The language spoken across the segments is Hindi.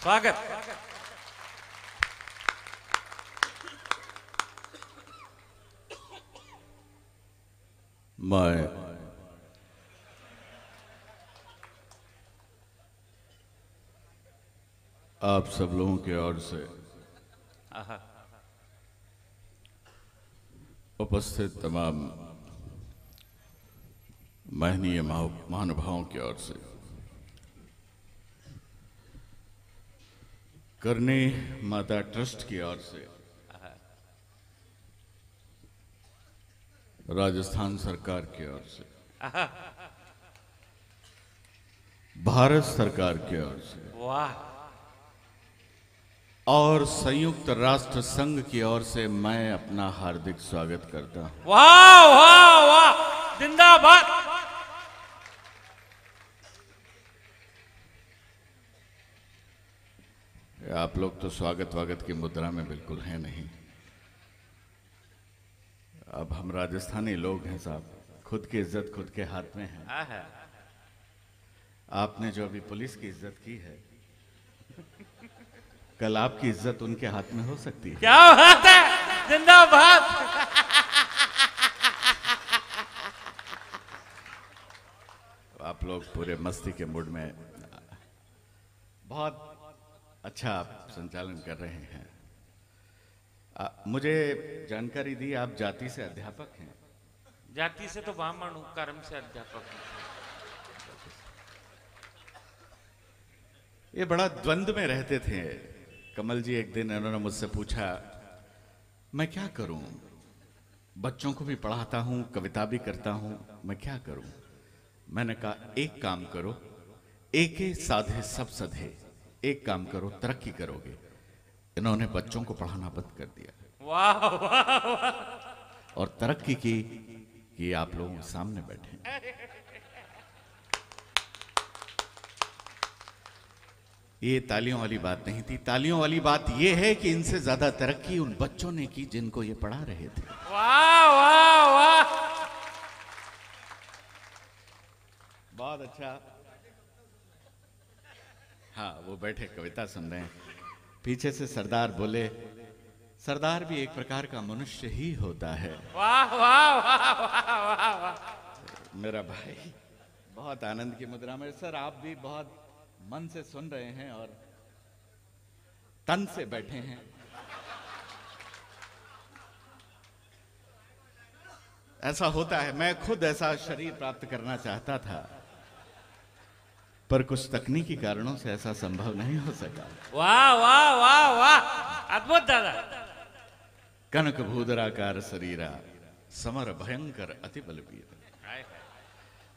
स्वागत। मैं आप सब लोगों की ओर से उपस्थित तमाम महनीय महानुभावों की ओर से करनी माता ट्रस्ट की ओर से राजस्थान सरकार की ओर से भारत सरकार की ओर से वाह और संयुक्त राष्ट्र संघ की ओर से मैं अपना हार्दिक स्वागत करता हूं। वाह वाह वाह, जिंदाबाद। आप लोग तो स्वागत की मुद्रा में बिल्कुल हैं नहीं। अब हम राजस्थानी लोग हैं साहब, खुद की इज्जत खुद के हाथ में है। आपने जो अभी पुलिस की इज्जत की है, कल आपकी इज्जत उनके हाथ में हो सकती है। क्या बात है, जिंदाबाद। आप लोग पूरे मस्ती के मूड में बहुत अच्छा आप संचालन कर रहे हैं। मुझे जानकारी दी आप जाति से अध्यापक हैं। जाति से तो ब्राह्मण हूं, कर्म से अध्यापक हूं। ये बड़ा द्वंद्व में रहते थे कमल जी। एक दिन उन्होंने मुझसे पूछा, मैं क्या करूं, बच्चों को भी पढ़ाता हूं, कविता भी करता हूं, मैं क्या करूं? मैंने कहा एक काम करो, एके साधे सब सधे, एक काम करो तरक्की करोगे। इन्होंने बच्चों को पढ़ाना बंद कर दिया। वाह वाह वाह। और तरक्की की कि आप लोगों के सामने बैठे। ये तालियों वाली बात नहीं थी। तालियों वाली बात ये है कि इनसे ज्यादा तरक्की उन बच्चों ने की जिनको ये पढ़ा रहे थे। वाह वाह वाह, बहुत अच्छा। हाँ, वो बैठे कविता सुन रहे हैं। पीछे से सरदार बोले, सरदार भी एक प्रकार का मनुष्य ही होता है। वाह वाह वाह वाह वाह वाह। मेरा भाई बहुत आनंद की मुद्रा में। सर आप भी बहुत मन से सुन रहे हैं और तन से बैठे हैं। ऐसा होता है। मैं खुद ऐसा शरीर प्राप्त करना चाहता था, पर कुछ तकनीकी कारणों से ऐसा संभव नहीं हो सका। वाह वाह वाह वाह, अद्भुत दादा। कनक भूधराकार शरीरा, समर भयंकर अति बलवीर।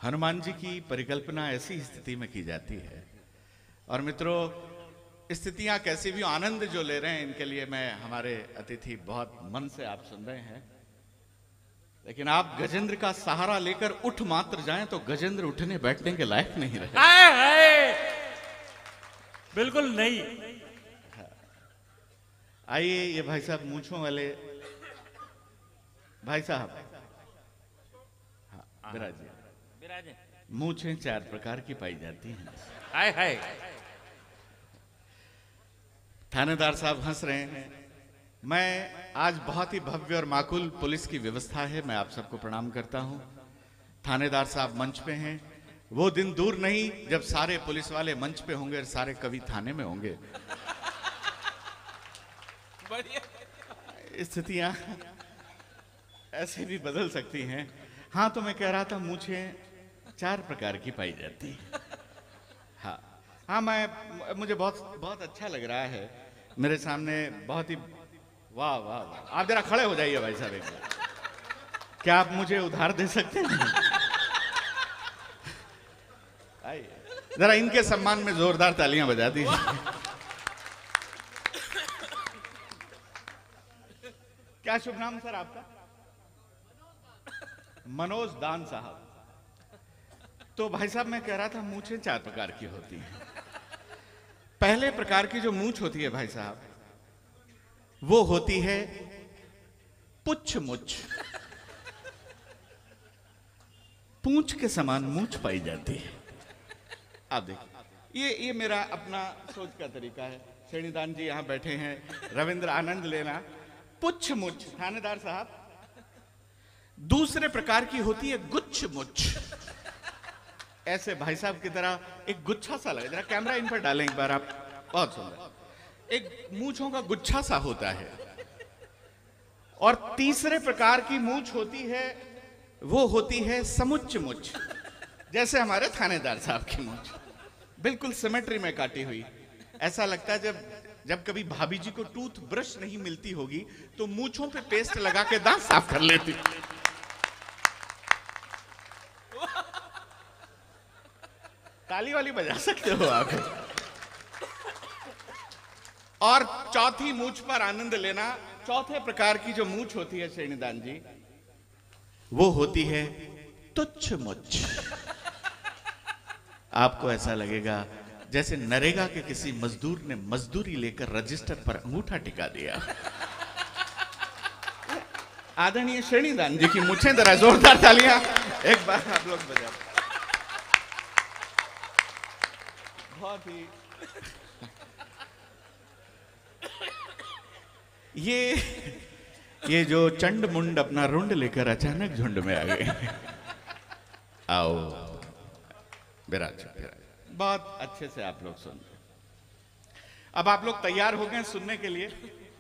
हनुमान जी की परिकल्पना ऐसी स्थिति में की जाती है। और मित्रों, स्थितियां कैसी भी, आनंद जो ले रहे हैं इनके लिए मैं, हमारे अतिथि बहुत मन से आप सुन रहे हैं। लेकिन आप गजेंद्र का सहारा लेकर उठ मात्र जाएं तो गजेंद्र उठने बैठने के लायक नहीं रहे। हाय हाय, बिल्कुल नहीं। आइए, ये भाई साहब मूंछों वाले भाई साहब, हाँ विराजे। मूंछें चार प्रकार की पाई जाती हैं। हाय हाय। थानेदार साहब हंस रहे हैं। मैं आज बहुत ही भव्य और माकूल पुलिस की व्यवस्था है, मैं आप सबको प्रणाम करता हूं। थानेदार साहब मंच पे हैं। वो दिन दूर नहीं जब सारे पुलिस वाले मंच पे होंगे और सारे कवि थाने में होंगे। स्थितियां ऐसे भी बदल सकती हैं। हाँ, तो मैं कह रहा था मूंछें चार प्रकार की पाई जाती हैं। हाँ, मुझे बहुत अच्छा लग रहा है। मेरे सामने बहुत ही वाह वाह वाह। आप जरा खड़े हो जाइए भाई साहब एक बार। क्या आप मुझे उधार दे सकते हैं? आइए, जरा इनके सम्मान में जोरदार तालियां बजा दीजिए। क्या शुभ नाम सर आपका? मनोज दान साहब। तो भाई साहब मैं कह रहा था मूंछें चार प्रकार की होती हैं। पहले प्रकार की जो मूंछ होती है भाई साहब, वो होती है पुच्छ मुछ। पूंछ के समान मूंछ पाई जाती है। आप देखिए, ये मेरा अपना सोच का तरीका है। श्रेणीदान जी यहाँ बैठे हैं, रविंद्र आनंद लेना। पुच्छ मुच्छ थानेदार साहब, दूसरे प्रकार की होती है गुच्छ मुच्छ। ऐसे भाई साहब की तरह एक गुच्छा सा लगे, जरा कैमरा इन पर डालें एक बार आप, बहुत सुंदर, एक मूंछों का गुच्छा सा होता है। और तीसरे प्रकार की मूंछ होती है, वो होती है समुच्च मुच्छ, जैसे हमारे थानेदार साहब की मूंछ, बिल्कुल सिमेट्री में काटी हुई। ऐसा लगता है जब कभी भाभी जी को टूथ ब्रश नहीं मिलती होगी तो मूंछों पे पेस्ट लगा के दांत साफ कर लेती। ताली वाली बजा सकते हो आप। और चौथी मूंछ पर आनंद लेना। चौथे प्रकार की जो मूंछ होती है श्रेणीदान जी, वो होती है तुच्छ मुच्छ। आपको ऐसा लगेगा जैसे नरेगा के किसी मजदूर ने मजदूरी लेकर रजिस्टर पर अंगूठा टिका दिया। आदरणीय श्रेणीदान जी की मूंछें जरा जोरदार तालियां एक बार आप लोग बजा। बहुत ही ये जो चंड मुंड अपना रुंड लेकर अचानक झुंड में आ गए। आओ विराज, बहुत अच्छे से आप लोग सुन रहे। अब आप लोग तैयार हो गए सुनने के लिए?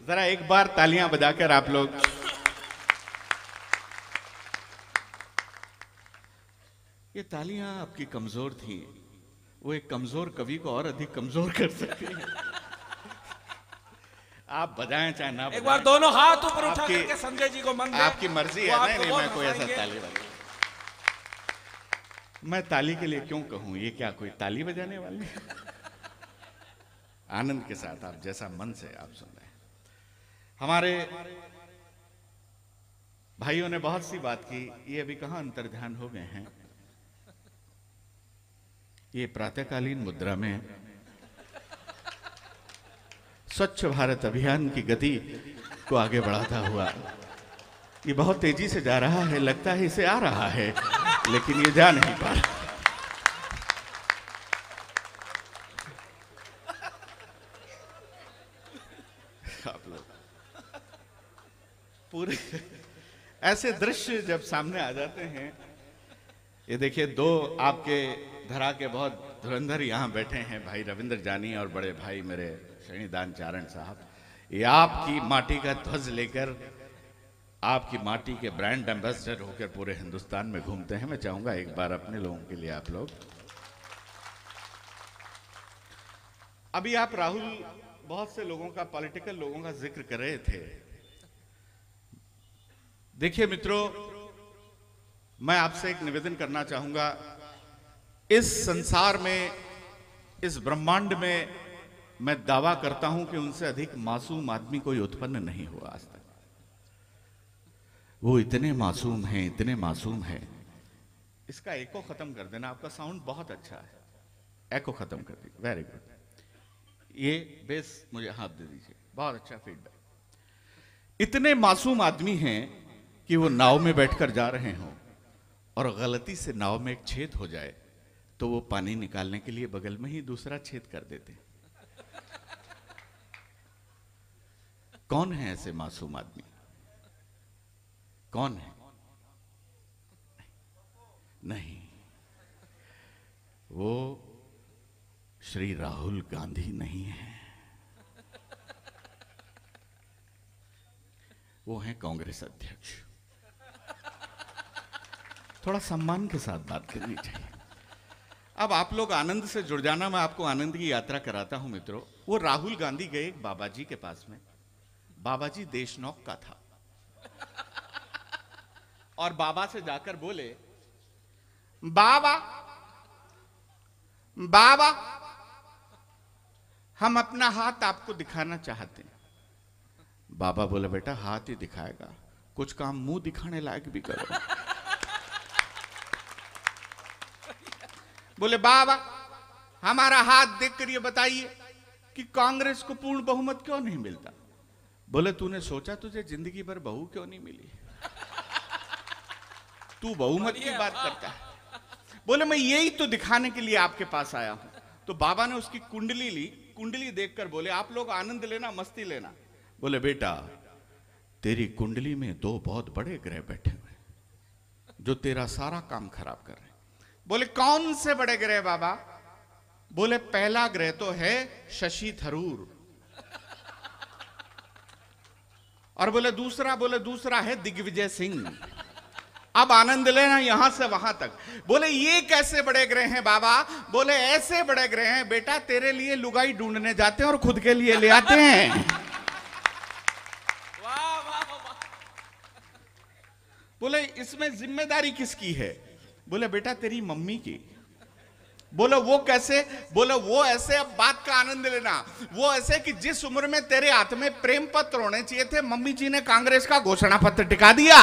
जरा एक बार तालियां बजाकर आप लोग। ये तालियां आपकी कमजोर थी, वो एक कमजोर कवि को और अधिक कमजोर कर सकती है। आप बजाएं चाहे ना बजाएं। एक बार दोनों हाथ ऊपर उठा करके संजय जी को मंद, आपकी मर्जी है। नहीं, मैं कोई ऐसा ताली बजा, मैं ताली के लिए क्यों कहूं? ये क्या कोई ताली बजाने वाले? आनंद के साथ आप जैसा मन से आप सुन रहे हैं। हमारे भाइयों ने बहुत सी बात की, ये अभी कहां अंतर्ध्यान हो गए हैं। ये प्रातःकालीन मुद्रा में स्वच्छ भारत अभियान की गति को आगे बढ़ाता हुआ ये बहुत beजी से जा रहा है। लगता है इसे आ रहा है, लेकिन ये जा नहीं पा रहा। आप लोग पूरे ऐसे दृश्य जब सामने आ जाते हैं, ये देखिए दो आपके धरा के बहुत धुरंधर यहां बैठे हैं, भाई रविंद्र जानी और बड़े भाई मेरे श्रेणीदान चारण साहब। ये आपकी माटी का ध्वज लेकर, आपकी माटी के ब्रांड एम्बेसडर होकर पूरे हिंदुस्तान में घूमते हैं। मैं चाहूंगा एक बार अपने लोगों के लिए आप लोग। अभी आप राहुल, बहुत से लोगों का, पॉलिटिकल लोगों का जिक्र कर रहे थे। देखिए मित्रों, मैं आपसे एक निवेदन करना चाहूंगा। इस संसार में, इस ब्रह्मांड में मैं दावा करता हूं कि उनसे अधिक मासूम आदमी कोई उत्पन्न नहीं हुआ आज तक। वो इतने मासूम हैं, इतने मासूम हैं। इसका एको खत्म कर देना। आपका साउंड बहुत अच्छा है, एको खत्म कर दीजिए। Very good. ये बेस मुझे हाथ दे दीजिए, बहुत अच्छा फीडबैक। इतने मासूम आदमी हैं कि वो नाव में बैठकर जा रहे हों और गलती से नाव में एक छेद हो जाए तो वो पानी निकालने के लिए बगल में ही दूसरा छेद कर देते। कौन है ऐसे मासूम आदमी? कौन है? नहीं, वो श्री राहुल गांधी नहीं है, वो हैं कांग्रेस अध्यक्ष। थोड़ा सम्मान के साथ बात करनी चाहिए। अब आप लोग आनंद से जुड़ जाना, मैं आपको आनंद की यात्रा कराता हूं मित्रों। वो राहुल गांधी गए एक बाबा जी के पास में। बाबा जी देशनौक का था और बाबा से जाकर बोले, बाबा बाबा हम अपना हाथ आपको दिखाना चाहते हैं। बाबा बोले, बेटा हाथ ही दिखाएगा, कुछ काम मुंह दिखाने लायक भी करो। बोले, बाबा हमारा हाथ देखकर ये बताइए कि कांग्रेस को पूर्ण बहुमत क्यों नहीं मिलता। बोले, तूने सोचा तुझे जिंदगी भर बहू क्यों नहीं मिली? तू बहुमत की बात करता है। बोले, मैं यही तो दिखाने के लिए आपके पास आया हूं। तो बाबा ने उसकी कुंडली ली, कुंडली देखकर बोले आप लोग आनंद लेना, मस्ती लेना। बोले बेटा तेरी कुंडली में दो बहुत बड़े ग्रह बैठे हुए हैं जो तेरा सारा काम खराब कर रहे हैं। बोले कौन से बड़े ग्रह बाबा? बोले पहला ग्रह तो है शशि थरूर, और बोले दूसरा है दिग्विजय सिंह। अब आनंद लेना यहां से वहां तक। बोले ये कैसे बड़े ग्रह हैं बाबा? बोले ऐसे बड़े ग्रह हैं बेटा, तेरे लिए लुगाई ढूंढने जाते हैं और खुद के लिए ले आते हैं। बोले इसमें जिम्मेदारी किसकी है? बोले बेटा तेरी मम्मी की। बोले वो कैसे? बोले वो ऐसे, अब बात का आनंद लेना, वो ऐसे कि जिस उम्र में तेरे हाथ में प्रेम पत्र होने चाहिए थे, मम्मी जी ने कांग्रेस का घोषणा पत्र टिका दिया।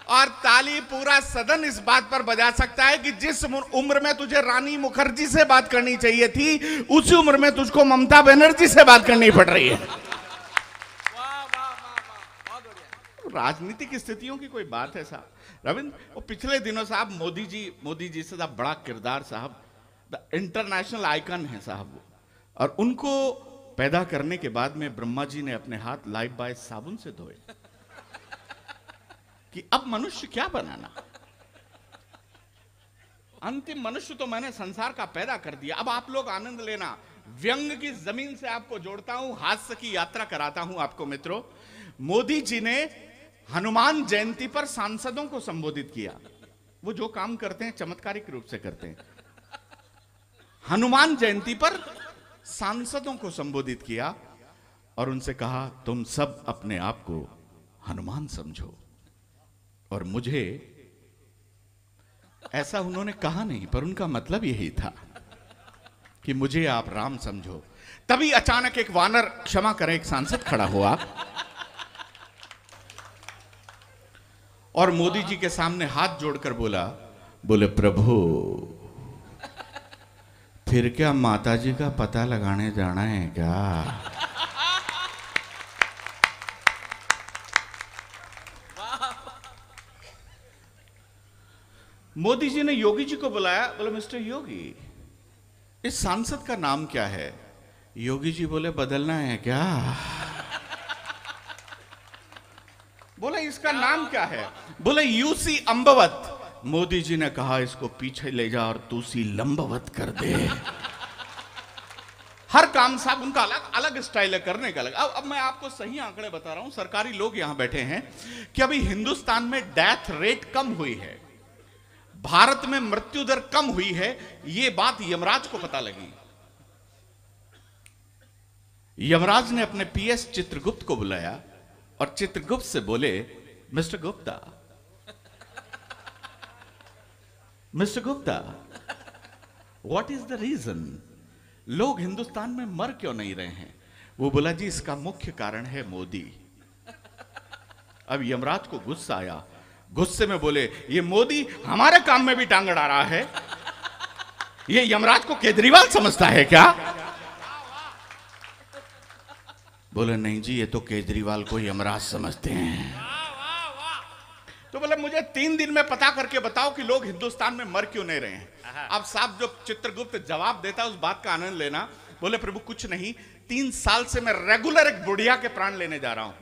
और ताली पूरा सदन इस बात पर बजा सकता है कि जिस उम्र में तुझे रानी मुखर्जी से बात करनी चाहिए थी, उसी उम्र में तुझको ममता बनर्जी से बात करनी पड़ रही है। राजनीतिक स्थितियों की कोई बात है साहब। रविंद्र, वो पिछले दिनों साहब मोदी जी से साहब बड़ा किरदार साहब, द इंटरनेशनल आइकन है साहब, और उनको पैदा करने के बाद में ब्रह्मा जी ने अपने हाथ लाइफ बॉय साबुन से धोए कि अब मनुष्य क्या बनाना। अंतिम मनुष्य तो मैंने संसार का पैदा कर दिया, अब आप लोग आनंद लेना। व्यंग की जमीन से आपको जोड़ता हूं, हास्य की यात्रा कराता हूं आपको मित्रों। मोदी जी ने हनुमान जयंती पर सांसदों को संबोधित किया। वो जो काम करते हैं चमत्कारिक रूप से करते हैं। हनुमान जयंती पर सांसदों को संबोधित किया और उनसे कहा तुम सब अपने आप को हनुमान समझो, और मुझे, ऐसा उन्होंने कहा नहीं पर उनका मतलब यही था कि मुझे आप राम समझो। तभी अचानक एक वानर, क्षमा करें, एक सांसद खड़ा हुआ और मोदी जी के सामने हाथ जोड़कर बोले प्रभु फिर क्या माता जी का पता लगाने जाना है क्या? मोदी जी ने योगी जी को बुलाया, बोले मिस्टर योगी इस सांसद का नाम क्या है? योगी जी बोले बदलना है क्या? बोले इसका नाम क्या है? बोले यूसी अंबवत। मोदी जी ने कहा इसको पीछे ले जा और तूसी लंबवत कर दे। हर काम साहब उनका अलग अलग स्टाइल है करने का अलग। अब मैं आपको सही आंकड़े बता रहा हूं, सरकारी लोग यहां बैठे हैं, कि अभी हिंदुस्तान में डेथ रेट कम हुई है, भारत में मृत्यु दर कम हुई है। यह बात यमराज को पता लगी। यमराज ने अपने पीएस चित्रगुप्त को बुलाया और चित्रगुप्त से बोले mister Gupta what is the reason, लोग हिंदुस्तान में मर क्यों नहीं रहे हैं? वो बोला जी इसका मुख्य कारण है मोदी। अब यमराज को गुस्सा आया, गुस्से में बोले ये मोदी हमारे काम में भी टांग अड़ा रहा है, ये यमराज को केजरीवाल समझता है क्या? बोले नहीं जी ये तो केजरीवाल को यमराज समझते हैं। तो बोले मुझे 3 दिन में पता करके बताओ कि लोग हिंदुस्तान में मर क्यों नहीं रहे हैं। अब साहब जो चित्रगुप्त जवाब देता है उस बात का आनंद लेना। बोले प्रभु कुछ नहीं, 3 साल से मैं रेगुलर एक बुढ़िया के प्राण लेने जा रहा हूं,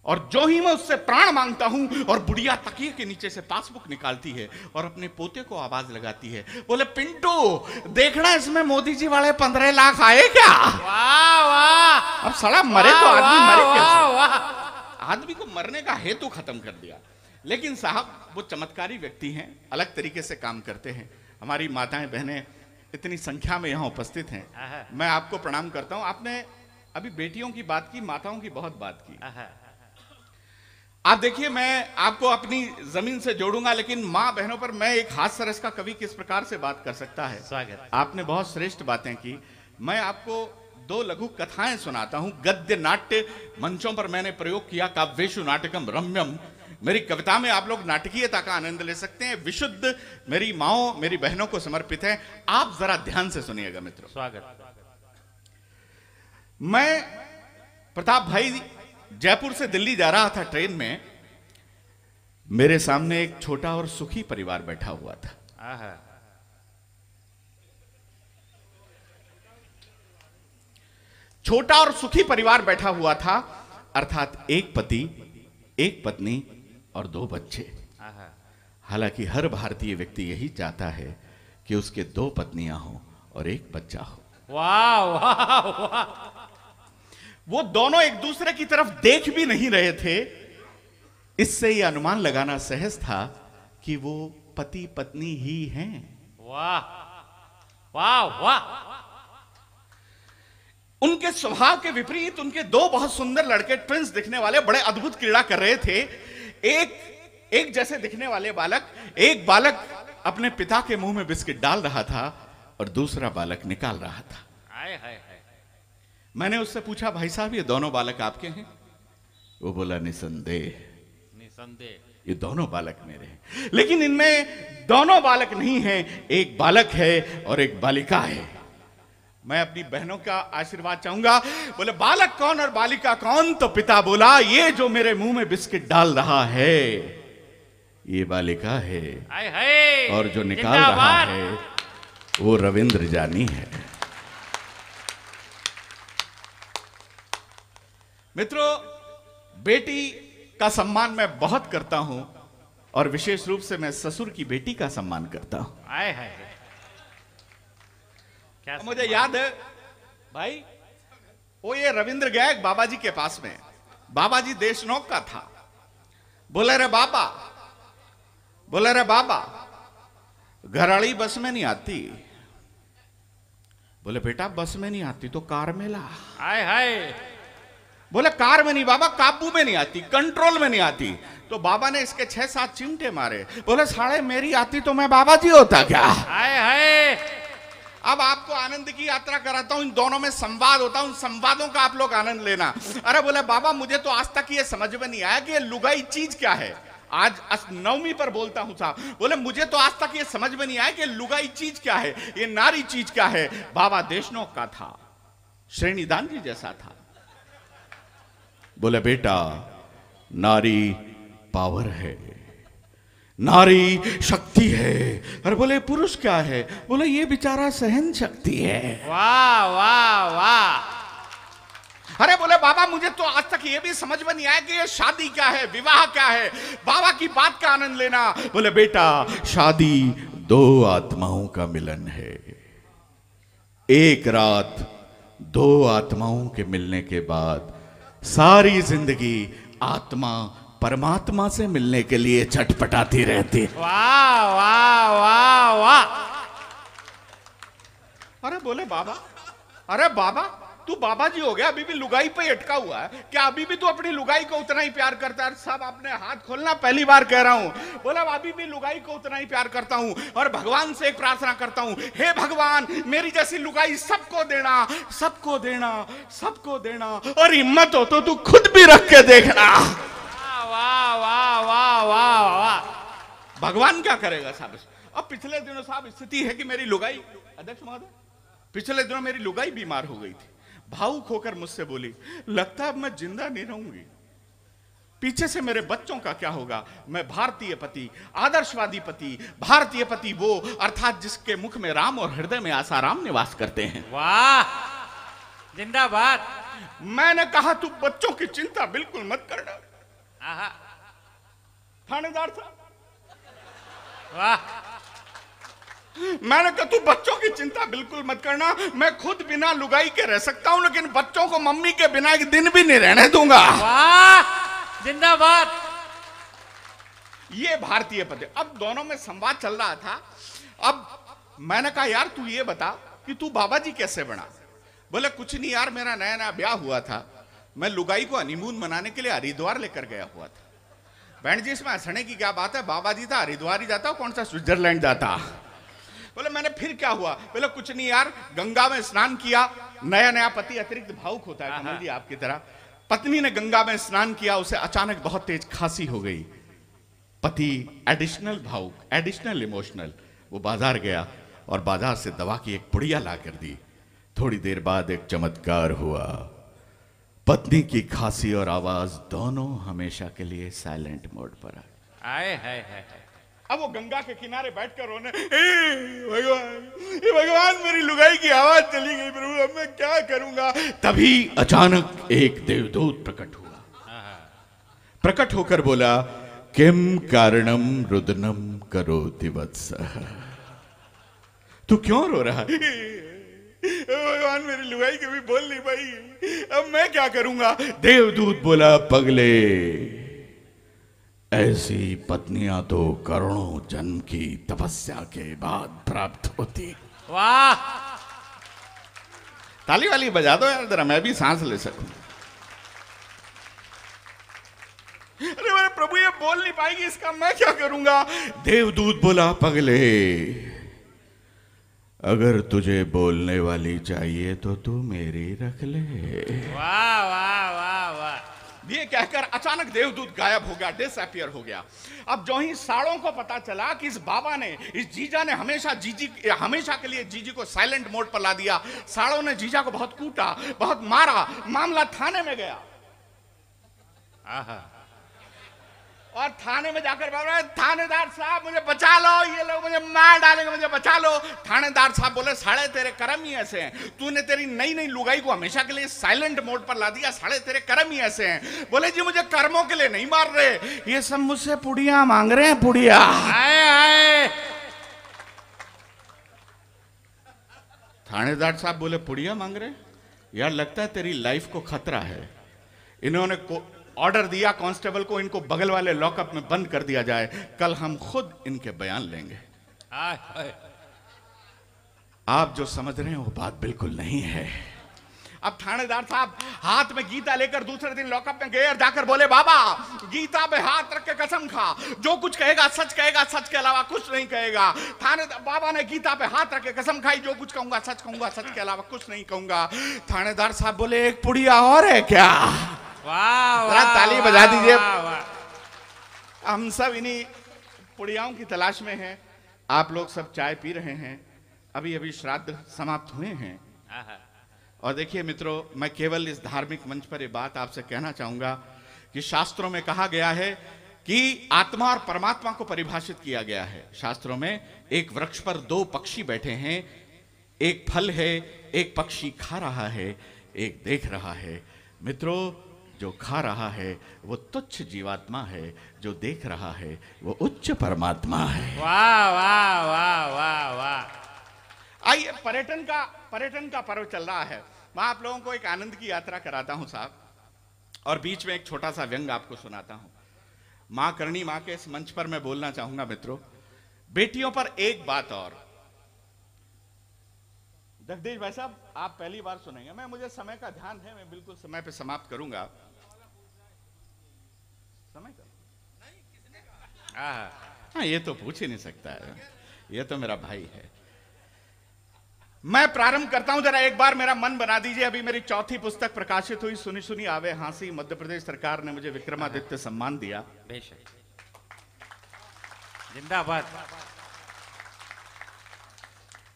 और जो ही मैं उससे प्राण मांगता हूं और बुढ़िया तकिए के नीचे से पासबुक निकालती है और अपने पोते को आवाज लगाती है, बोले पिंटू देखना इसमें मोदी जी वाले 15 लाख आए क्या? वाह वाह। अब साला मरे तो आदमी मरे कैसे? आदमी को मरने का हेतु खत्म कर दिया। लेकिन साहब वो चमत्कारी व्यक्ति हैं, अलग तरीके से काम करते हैं। हमारी माताएं बहनें इतनी संख्या में यहाँ उपस्थित हैं, मैं आपको प्रणाम करता हूं। आपने अभी बेटियों की बात की, माताओं की बहुत बात की। आप देखिए मैं आपको अपनी जमीन से जोड़ूंगा, लेकिन माँ बहनों पर मैं एक हास्य रस का कवि किस प्रकार से बात कर सकता है। स्वागत। आपने बहुत श्रेष्ठ बातें की। मैं आपको 2 लघु कथाएं सुनाता हूं। गद्य नाट्य मंचों पर मैंने प्रयोग किया, काव्येषु नाटकम रम्यम। मेरी कविता में आप लोग नाटकीयता का आनंद ले सकते हैं। विशुद्ध मेरी माओ मेरी बहनों को समर्पित है। आप जरा ध्यान से सुनिएगा मित्रों। स्वागत। मैं प्रताप भाई जयपुर से दिल्ली जा रहा था ट्रेन में। मेरे सामने एक छोटा और सुखी परिवार बैठा हुआ था। छोटा और सुखी परिवार बैठा हुआ था, अर्थात एक पति, एक पत्नी और 2 बच्चे। हालांकि हर भारतीय व्यक्ति यही चाहता है कि उसके 2 पत्नियां हों और 1 बच्चा हो। वाह वाह वाह। वो दोनों एक दूसरे की तरफ देख भी नहीं रहे थे। इससे यह अनुमान लगाना सहज था कि वो पति पत्नी ही हैं। वाह वाह वाह। उनके स्वभाव के विपरीत उनके 2 बहुत सुंदर लड़के, ट्विंस दिखने वाले, बड़े अद्भुत क्रीड़ा कर रहे थे। एक जैसे दिखने वाले बालक, एक बालक अपने पिता के मुंह में बिस्किट डाल रहा था और दूसरा बालक निकाल रहा था। हाय हाय हाय। मैंने उससे पूछा, भाई साहब ये दोनों बालक आपके हैं? वो बोला, निसंदेह निसंदेह ये दोनों बालक मेरे हैं, लेकिन इनमें दोनों बालक नहीं हैं, एक बालक है और एक बालिका है। मैं अपनी बहनों का आशीर्वाद चाहूंगा। बोले, बालक कौन और बालिका कौन? तो पिता बोला, ये जो मेरे मुंह में बिस्किट डाल रहा है ये बालिका है, हाय हाय। और जो निकाल रहा है वो रविंद्र जानी है। मित्रों, बेटी का सम्मान मैं बहुत करता हूं और विशेष रूप से मैं ससुर की बेटी का सम्मान करता हूं। हाय हाय। क्या मुझे याद है भाई, वो ये रविंद्र गया एक बाबा जी के पास में। बाबा जी देशनोक का था। बोले, रे बाबा घराड़ी बस में नहीं आती। बोले, बेटा बस में नहीं आती तो कार में ला। हाय हाय। बोले, कार में नहीं बाबा, काबू में नहीं आती, कंट्रोल में नहीं आती। तो बाबा ने इसके 6-7 चिमटे मारे। बोले, साढ़े मेरी आती तो मैं बाबा जी होता क्या? हाय हाय। अब आपको आनंद की यात्रा कराता हूं, इन दोनों में संवाद होता है, उन संवादों का आप लोग आनंद लेना। अरे बोले, बाबा मुझे तो आज तक ये समझ में नहीं आया कि ये लुगाई चीज क्या है। आज 9वीं पर बोलता हूं साहब। बोले, मुझे तो आज तक ये समझ में नहीं आया कि लुगाई चीज क्या है, ये नारी चीज क्या है। बाबा देशनोक का था, श्रेणीदान जी जैसा था। बोले, बेटा नारी पावर है, नारी शक्ति है। अरे बोले, पुरुष क्या है? बोले, ये बेचारा सहन शक्ति है। वाह वाह वाह। अरे बोले, बाबा मुझे तो आज तक ये भी समझ में नहीं आया कि ये शादी क्या है, विवाह क्या है। बाबा की बात का आनंद लेना। बोले, बेटा शादी 2 आत्माओं का मिलन है। एक रात 2 आत्माओं के मिलने के बाद सारी जिंदगी आत्मा परमात्मा से मिलने के लिए छटपटाती रहती है। वाह वाह वाह वाह। अरे बोले, बाबा, अरे बाबा तू बाबा जी हो गया, अभी भी लुगाई पे अटका हुआ है क्या? अभी भी तू अपनी लुगाई को उतना ही प्यार करता है? साहब आपने हाथ खोलना, पहली बार कह रहा हूं। बोला, अभी भी लुगाई को उतना ही प्यार करता हूं और भगवान से एक प्रार्थना करता हूं, हे भगवान मेरी जैसी लुगाई सबको देना, सबको देना, सबको देना, और हिम्मत हो तो तू खुद भी रख के देखना। वाह वाह वाह वाह वाह। भगवान क्या करेगा साहब? अब पिछले दिनों साहब स्थिति है कि मेरी लुगाई, अध्यक्ष महोदय, पिछले दिनों मेरी लुगाई बीमार हो गई थी। भावुक होकर मुझसे बोली, लगता है अब मैं जिंदा नहीं रहूंगी। पीछे से मेरे बच्चों का क्या होगा? मैं भारतीय पति, आदर्शवादी पति, भारतीय पति वो अर्थात जिसके मुख में राम और हृदय में आसाराम निवास करते हैं। वाह, जिंदाबाद। मैंने कहा, तू बच्चों की चिंता बिल्कुल मत करना। आहा। थानेदार साहब, वाह। मैंने कहा, तू बच्चों की चिंता बिल्कुल मत करना, मैं खुद बिना लुगाई के रह सकता हूं, लेकिन बच्चों को मम्मी के बिना एक दिन भी नहीं रहने दूंगा। वाह, जिंदाबाद। ये भारतीय पति। अब दोनों में संवाद चल रहा था। अब मैंने कहा, यार तू ये बता कि तू बाबा जी कैसे बना? बोले, कुछ नहीं यार, मेरा नया नया ब्याह हुआ था, मैं लुगाई को हनीमून मनाने के लिए हरिद्वार लेकर गया हुआ था। बहन जी, इसमें हंसने की क्या बात है? बाबा जी था हरिद्वार ही जाता, कौन सा स्विट्जरलैंड जाता। बोले, मैंने फिर क्या हुआ? बोले, कुछ नहीं यार, गंगा में स्नान किया। नया नया पति अतिरिक्त भावुक होता है कमल जी आपकी तरह। पत्नी ने गंगा में स्नान किया, उसे अचानक बहुत तेज खांसी हो गई। पति एडिशनल भावुक, एडिशनल इमोशनल, वो बाजार गया और बाजार से दवा की एक पुड़िया ला कर दी। थोड़ी देर बाद एक चमत्कार हुआ, पत्नी की खांसी और आवाज दोनों हमेशा के लिए साइलेंट मोड पर आ गई। आए हाय हाय। अब वो गंगा के किनारे बैठकर रोने, भगवान मेरी लुगाई की आवाज चली गई प्रभु, अब मैं क्या करूंगा। तभी अचानक एक देवदूत प्रकट हुआ। प्रकट होकर बोला, किम कारणम रुदनम करोति वत्सः, तू क्यों रो रहा है? भगवान मेरी लुगाई कभी बोल नहीं पाई, अब मैं क्या करूंगा। देवदूत बोला, पगले, ऐसी पत्नियां तो करोड़ों जन्म की तपस्या के बाद प्राप्त होती। वाह, ताली वाली बजा दो यार जरा, मैं भी सांस ले सकूं। अरे मेरे प्रभु ये बोल नहीं पाएगी, इसका मैं क्या करूंगा। देवदूत बोला, पगले, अगर तुझे बोलने वाली चाहिए तो तू मेरी रख ले। वाह वाह वाह वाह। ये कहकर अचानक देवदूत गायब हो गया, डिसअपीयर हो गया। अब जो ही साड़ों को पता चला कि इस बाबा ने, इस जीजा ने हमेशा के लिए जीजी को साइलेंट मोड पर ला दिया। साड़ों ने जीजा को बहुत कूटा, बहुत मारा, मामला थाने में गया। और थाने में जाकर बोल रहे, थानेदार साहब मुझे बचा लो, ये लोग मुझे मार डालेंगे, मुझे बचा लो। थानेदार साहब बोले, साले तेरे कर्म ही ऐसे हैं, तूने तेरी नई नई लुगाई को हमेशा के लिए साइलेंट मोड पर ला दिया, साले तेरे कर्म ही ऐसे हैं। बोले, जी मुझे कर्मों के लिए नहीं मार रहे, ये सब मुझसे पुड़िया मांग रहे हैं, पुड़िया। थानेदार साहब बोले, पुड़िया मांग रहे यार, लगता है तेरी लाइफ को खतरा है। इन्होंने ऑर्डर दिया कांस्टेबल को, इनको बगल वाले लॉकअप में बंद कर दिया जाए, कल हम खुद इनके बयान लेंगे। आप जो समझ रहे हैं वो बात बिल्कुल नहीं है। अब थानेदार साहब हाथ में गीता लेकर दूसरे दिन लॉकअप में गए और जाकर बोले, बाबा गीता पे हाथ रख के कसम खा, जो कुछ कहेगा, सच के अलावा कुछ नहीं कहेगा। बाबा ने गीता पे हाथ रख के कसम खाई, जो कुछ कहूंगा, सच के अलावा कुछ नहीं कहूंगा। थानेदार साहब बोले, एक पुड़िया और है क्या? वाह, ताली बजा दीजिए। हम सब इन्हीं पुड़ियाओं की तलाश में हैं। आप लोग सब चाय पी रहे हैं, अभी अभी श्राद्ध समाप्त हुए हैं। और देखिए मित्रों, मैं केवल इस धार्मिक मंच पर ये बात आपसे कहना चाहूंगा कि शास्त्रों में कहा गया है कि आत्मा और परमात्मा को परिभाषित किया गया है। शास्त्रों में एक वृक्ष पर दो पक्षी बैठे हैं, एक फल है, एक पक्षी खा रहा है, एक देख रहा है। मित्रों, जो खा रहा है वो तुच्छ जीवात्मा है, जो देख रहा है वो उच्च परमात्मा है। वाह वाह वाह वाह वाह। आइए, पर्यटन का पर्व चल रहा है, मैं आप लोगों को एक आनंद की यात्रा कराता हूं साहब, और बीच में एक छोटा सा व्यंग आपको सुनाता हूं। मां करणी मां के इस मंच पर मैं बोलना चाहूंगा मित्रों, बेटियों पर एक बात और। जगदीश भाई साहब, आप पहली बार सुनेंगे, मुझे समय का ध्यान है, मैं बिल्कुल समय पे समाप्त करूंगा। समय का हाँ, ये तो पूछ ही नहीं सकता है, ये तो मेरा भाई है। मैं प्रारंभ करता हूं, जरा एक बार मेरा मन बना दीजिए। अभी मेरी चौथी पुस्तक प्रकाशित हुई, सुनी सुनी आवे हांसी। मध्य प्रदेश सरकार ने मुझे विक्रमादित्य सम्मान दिया। बेशक, जिंदाबाद।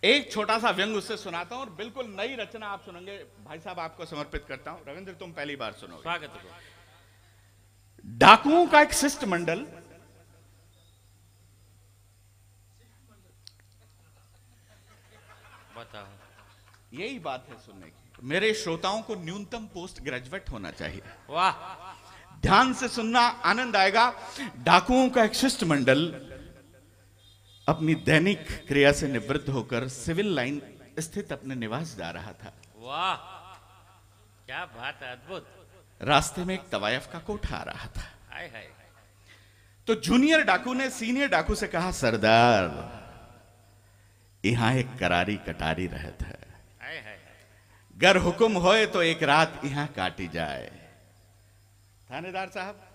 एक छोटा सा व्यंग उससे सुनाता हूं, और बिल्कुल नई रचना आप सुनेंगे। भाई साहब आपको समर्पित करता हूं। रविंद्र, तुम पहली बार सुनोगे। स्वागत है। डाकुओं का एक शिष्टमंडल बताओ। यही बात है सुनने की। मेरे श्रोताओं को न्यूनतम पोस्ट ग्रेजुएट होना चाहिए। वाह, ध्यान से सुनना, आनंद आएगा। डाकुओं का एक शिष्टमंडल अपनी दैनिक क्रिया से निवृत्त होकर सिविल लाइन स्थित अपने निवास जा रहा था। वाह, क्या बात है, अद्भुत। रास्ते में एक तवायफ का कोठा आ रहा था। हाय हाय। तो जूनियर डाकू ने सीनियर डाकू से कहा, सरदार यहां एक करारी कटारी रहत है, हाय हाय। गर हुक्म होए तो एक रात यहां काटी जाए। थानेदार साहब,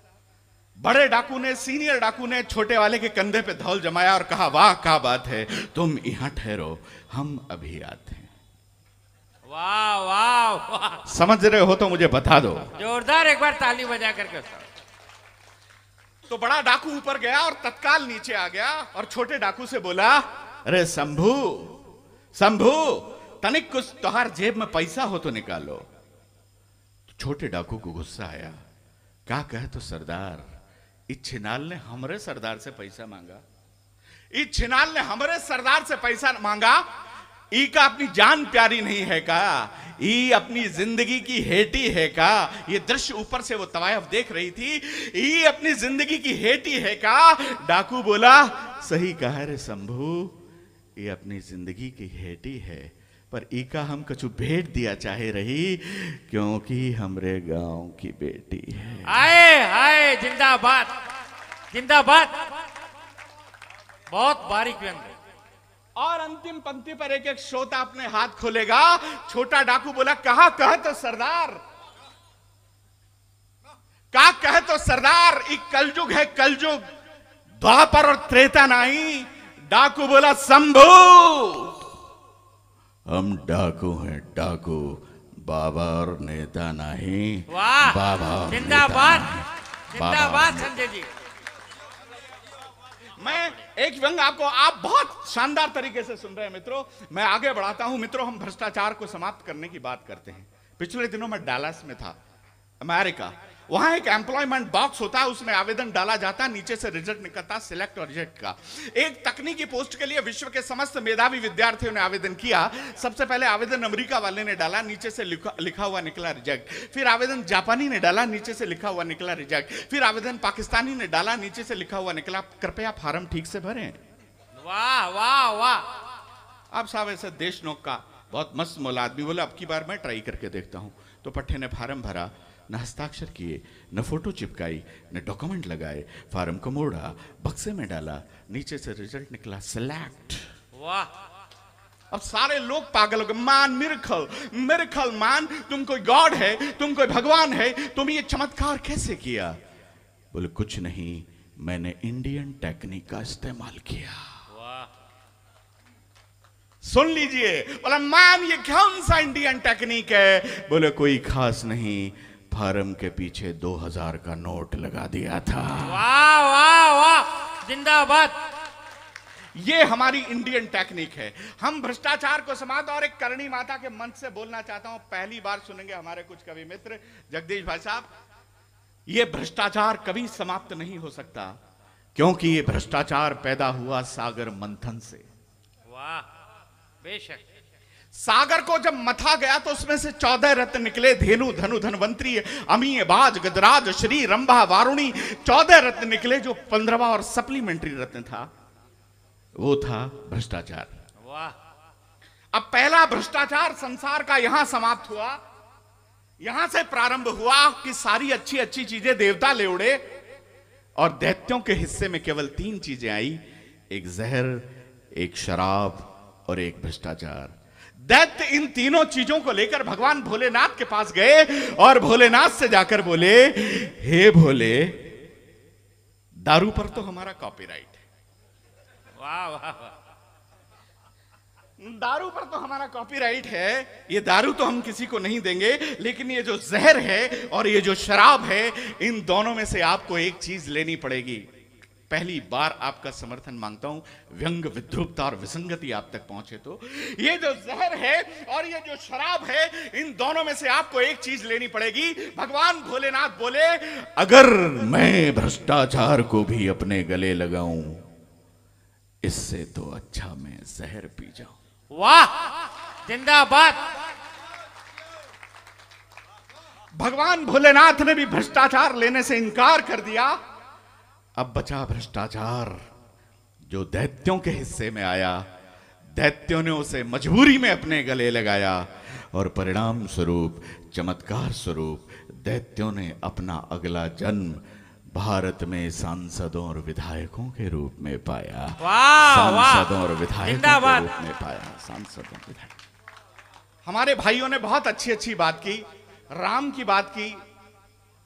बड़े डाकू ने, सीनियर डाकू ने छोटे वाले के कंधे पे धौल जमाया और कहा, वाह क्या बात है, तुम यहां ठहरो, हम अभी आते हैं। वाह वाह वाह। समझ रहे हो तो मुझे बता दो। जोरदार एक बार ताली बजा करके। तो बड़ा डाकू ऊपर गया और तत्काल नीचे आ गया और छोटे डाकू से बोला, अरे शंभू शंभू, तनिक कुछ तोहार जेब में पैसा हो तो निकालो। तो छोटे डाकू को गुस्सा आया, क्या कहे तो सरदार, इस छिनाल ने हमरे सरदार से पैसा मांगा। ई छिनाल ने हमारे सरदार से पैसा मांगा, ई का अपनी जान प्यारी नहीं है का, ई अपनी जिंदगी की हेटी है का। ये दृश्य ऊपर से वो तवायफ देख रही थी, ई अपनी जिंदगी की हेटी है का। डाकू बोला सही कहा रे शंभू, ये अपनी जिंदगी की हेटी है, पर ईका हम कछु भेंट दिया चाहे रही, क्योंकि हमरे गांव की बेटी है। आए आए, जिंदाबाद जिंदाबाद, बहुत बारीक व्यंग। और अंतिम पंक्ति पर एक एक श्रोता अपने हाथ खोलेगा। छोटा डाकू बोला कहा कह तो सरदार, का कह तो सरदार, एक कलयुग है कलयुग, द्वापर और त्रेता नहीं। डाकू बोला शंभू, हम डाकू हैं डाकू, बाबा और नेता नहीं। वाह, बाबा और जिंदाबाद जिंदाबाद संजय जी। मैं एक व्यंग आपको, आप बहुत शानदार तरीके से सुन रहे हैं मित्रों, मैं आगे बढ़ाता हूं। मित्रों, हम भ्रष्टाचार को समाप्त करने की बात करते हैं। पिछले दिनों मैं डालास में था, अमेरिका। वहां एक एम्प्लॉयमेंट बॉक्स होता है, उसमें आवेदन डाला जाता है, नीचे से रिजल्ट निकलता, सिलेक्ट और रिजेक्ट का। एक तकनीकी पोस्ट के लिए विश्व के समस्त मेधावी विद्यार्थियों ने आवेदन किया। सबसे पहले आवेदन अमेरिका वाले ने डाला, नीचे से लिखा हुआ निकला रिजेक्ट। फिर आवेदन जापानी ने डाला, नीचे से लिखा हुआ निकला रिजेक्ट। फिर आवेदन पाकिस्तानी ने डाला, नीचे से लिखा हुआ निकला कृपया फार्म ठीक से भरें। वाह वाह वाह। अब साहब ऐसा देश नोक का बहुत मस्त मौला आदमी बोला अब की बार मैं ट्राई करके देखता हूं। तो पट्टे ने फार्म भरा, न हस्ताक्षर किए, न फोटो चिपकाई, न डॉक्यूमेंट लगाए, फार्म को मोड़ा, बक्से में डाला, नीचे से रिजल्ट निकला सिलेक्ट। वाह। अब सारे लोग पागल हो गए, मान मिरेकल मिरेकल, मान तुम कोई गॉड है, तुम कोई भगवान है, तुम ये चमत्कार कैसे किया? बोले कुछ नहीं, मैंने इंडियन टेक्निक का इस्तेमाल किया। सुन लीजिए, बोला मान ये कौन सा इंडियन टेक्निक है? बोले कोई खास नहीं, फार्म के पीछे 2000 का नोट लगा दिया था। वाह वाह वाह, जिंदाबाद। ये हमारी इंडियन टेक्निक है। हम भ्रष्टाचार को समाप्त, और एक करणी माता के मंच से बोलना चाहता हूं, पहली बार सुनेंगे हमारे कुछ कवि मित्र जगदीश भाई साहब। ये भ्रष्टाचार कभी समाप्त नहीं हो सकता, क्योंकि ये भ्रष्टाचार पैदा हुआ सागर मंथन से। वाह, बेशक। सागर को जब मथा गया तो उसमें से 14 रत्न निकले, धेनु धनु धनवंतरी अमीय बाज गजराज श्री रंभा वारुणी। 14 रत्न निकले, जो 15वां और सप्लीमेंट्री रत्न था वो था भ्रष्टाचार। वाह। अब पहला भ्रष्टाचार संसार का यहां समाप्त हुआ, यहां से प्रारंभ हुआ कि सारी अच्छी अच्छी चीजें देवता ले उड़े, और दैत्यों के हिस्से में केवल 3 चीजें आई, एक जहर, एक शराब और एक भ्रष्टाचार। दैत्य इन तीनों चीजों को लेकर भगवान भोलेनाथ के पास गए, और भोलेनाथ से जाकर बोले हे भोले, दारू पर तो हमारा कॉपीराइट है। वाह वाह वाह। दारू पर तो हमारा कॉपीराइट है, ये दारू तो हम किसी को नहीं देंगे, लेकिन ये जो जहर है और ये जो शराब है, इन दोनों में से आपको एक चीज लेनी पड़ेगी। पहली बार आपका समर्थन मांगता हूं, व्यंग विद्रूपता और विसंगति आप तक पहुंचे तो। ये जो जहर है और ये जो शराब है, इन दोनों में से आपको एक चीज लेनी पड़ेगी। भगवान भोलेनाथ बोले अगर मैं भ्रष्टाचार को भी अपने गले लगाऊं, इससे तो अच्छा मैं जहर पी जाऊं। वाह, जिंदाबाद। भगवान भोलेनाथ ने भी भ्रष्टाचार लेने से इनकार कर दिया। अब बचा भ्रष्टाचार, जो दैत्यों के हिस्से में आया। दैत्यों ने उसे मजबूरी में अपने गले लगाया, और परिणाम स्वरूप, चमत्कार स्वरूप, दैत्यों ने अपना अगला जन्म भारत में सांसदों और विधायकों के रूप में पाया। सांसदों और विधायकों के रूप में पाया। सांसदों विधायक। हमारे भाइयों ने बहुत अच्छी अच्छी बात की, राम की बात की,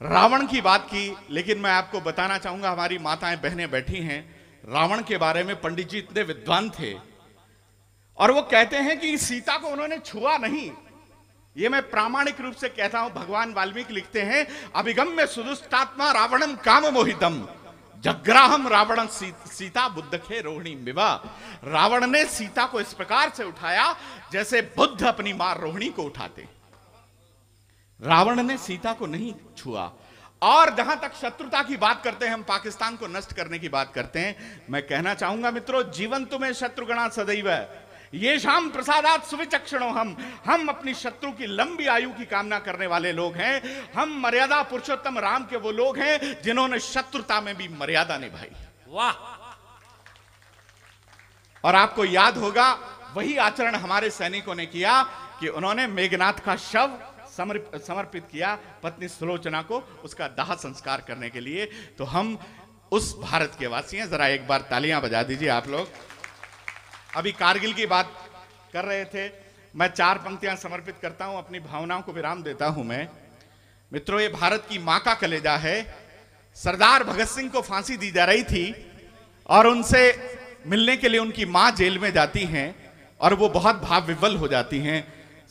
रावण की बात की, लेकिन मैं आपको बताना चाहूंगा, हमारी माताएं बहनें बैठी हैं, रावण के बारे में पंडित जी इतने विद्वान थे, और वो कहते हैं कि सीता को उन्होंने छुआ नहीं। ये मैं प्रामाणिक रूप से कहता हूं। भगवान वाल्मीकि लिखते हैं अभिगम्य सुदुष्टात्मा रावणम काम मोहितम जग्राहम रावण सीता बुद्धखे रोहिणी मिवा। रावण ने सीता को इस प्रकार से उठाया जैसे बुद्ध अपनी मां रोहिणी को उठाते। रावण ने सीता को नहीं छुआ, और जहां तक शत्रुता की बात करते हैं, हम पाकिस्तान को नष्ट करने की बात करते हैं, मैं कहना चाहूंगा मित्रों, जीवन तुम्हें शत्रुगणा सदैव ये शाम प्रसादात सुविचक्षणो हम अपनी शत्रु की लंबी आयु की कामना करने वाले लोग हैं। हम मर्यादा पुरुषोत्तम राम के वो लोग हैं जिन्होंने शत्रुता में भी मर्यादा निभाई। वाह। और आपको याद होगा वही आचरण हमारे सैनिकों ने किया कि उन्होंने मेघनाथ का शव समर्पित किया पत्नी सुलोचना को, उसका दाह संस्कार करने के लिए। तो हम उस भारत के वासी हैं। जरा एक बार तालियां बजा दीजिए आप लोग। अभी कारगिल की बात कर रहे थे, मैं 4 पंक्तियां समर्पित करता हूं, अपनी भावनाओं को विराम देता हूं मैं। मित्रों, ये भारत की मां का कलेजा है। सरदार भगत सिंह को फांसी दी जा रही थी और उनसे मिलने के लिए उनकी मां जेल में जाती हैं और वो बहुत भाव विवल हो जाती हैं।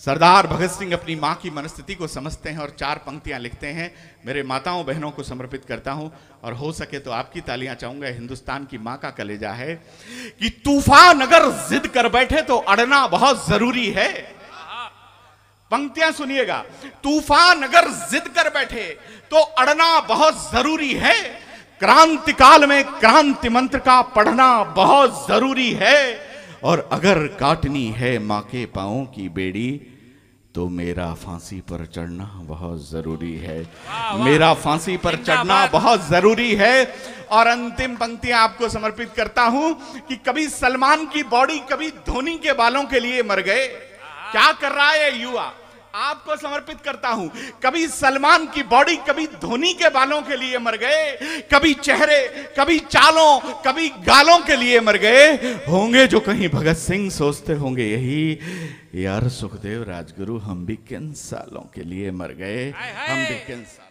सरदार भगत सिंह अपनी मां की मनस्थिति को समझते हैं और 4 पंक्तियां लिखते हैं। मेरे माताओं बहनों को समर्पित करता हूं और हो सके तो आपकी तालियां चाहूंगा। हिंदुस्तान की मां का कलेजा है कि तूफान अगर जिद कर बैठे तो अड़ना बहुत जरूरी है। पंक्तियां सुनिएगा, तूफान अगर जिद कर बैठे तो अड़ना बहुत जरूरी है। क्रांति काल में क्रांति मंत्र का पढ़ना बहुत जरूरी है। और अगर काटनी है मां के पांवों की बेड़ी तो मेरा फांसी पर चढ़ना बहुत जरूरी है। मेरा फांसी पर चढ़ना बहुत जरूरी है। और अंतिम पंक्तियां आपको समर्पित करता हूं कि कभी सलमान की बॉडी कभी धोनी के बालों के लिए मर गए। क्या कर रहा है युवा, आपको समर्पित करता हूं। कभी सलमान की बॉडी कभी धोनी के बालों के लिए मर गए, कभी चेहरे कभी चालों कभी गालों के लिए मर गए होंगे। जो कहीं भगत सिंह सोचते होंगे यही, यार सुखदेव राजगुरु हम भी किन सालों के लिए मर गए, हम भी किन सालों